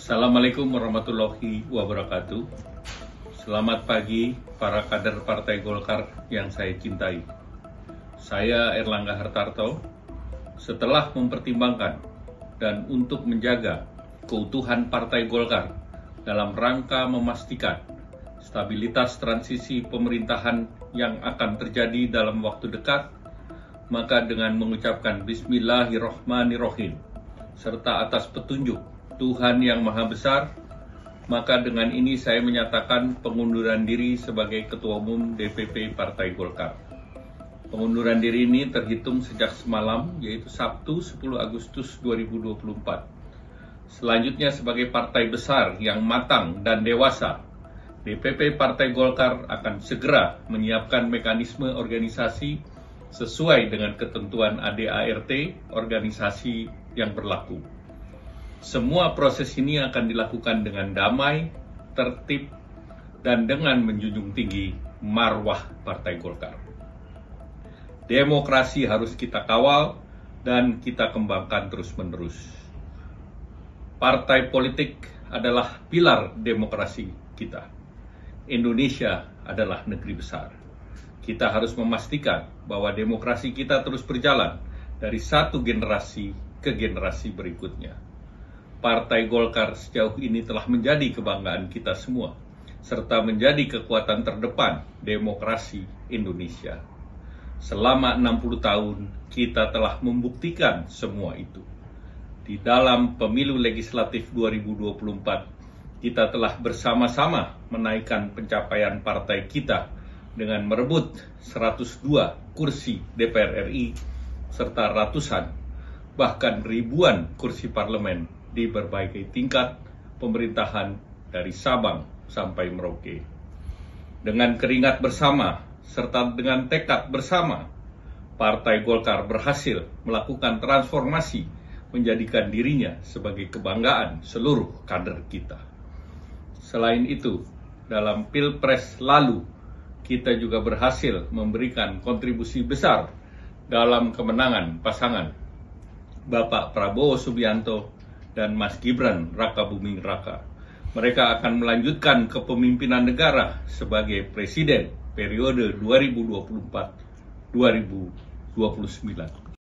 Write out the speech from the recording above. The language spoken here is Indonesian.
Assalamualaikum warahmatullahi wabarakatuh. Selamat pagi para kader Partai Golkar yang saya cintai. Saya Erlangga Hartarto. Setelah mempertimbangkan dan untuk menjaga keutuhan Partai Golkar dalam rangka memastikan stabilitas transisi pemerintahan yang akan terjadi dalam waktu dekat, maka dengan mengucapkan Bismillahirrohmanirrohim serta atas petunjuk Tuhan yang Maha Besar, maka dengan ini saya menyatakan pengunduran diri sebagai Ketua Umum DPP Partai Golkar. Pengunduran diri ini terhitung sejak semalam, yaitu Sabtu 10 Agustus 2024. Selanjutnya sebagai partai besar yang matang dan dewasa, DPP Partai Golkar akan segera menyiapkan mekanisme organisasi sesuai dengan ketentuan ADART organisasi yang berlaku. Semua proses ini akan dilakukan dengan damai, tertib, dan dengan menjunjung tinggi marwah Partai Golkar. Demokrasi harus kita kawal dan kita kembangkan terus-menerus. Partai politik adalah pilar demokrasi kita. Indonesia adalah negeri besar. Kita harus memastikan bahwa demokrasi kita terus berjalan dari satu generasi ke generasi berikutnya. Partai Golkar sejauh ini telah menjadi kebanggaan kita semua, serta menjadi kekuatan terdepan demokrasi Indonesia. Selama 60 tahun, kita telah membuktikan semua itu. Di dalam pemilu legislatif 2024, kita telah bersama-sama menaikkan pencapaian partai kita dengan merebut 102 kursi DPR RI, serta ratusan, bahkan ribuan kursi parlemen di berbagai tingkat pemerintahan dari Sabang sampai Merauke. Dengan keringat bersama serta dengan tekad bersama, Partai Golkar berhasil melakukan transformasi menjadikan dirinya sebagai kebanggaan seluruh kader kita. Selain itu, dalam Pilpres lalu, kita juga berhasil memberikan kontribusi besar dalam kemenangan pasangan Bapak Prabowo Subianto dan Mas Gibran Rakabuming Raka. Mereka akan melanjutkan kepemimpinan negara sebagai presiden periode 2024-2029.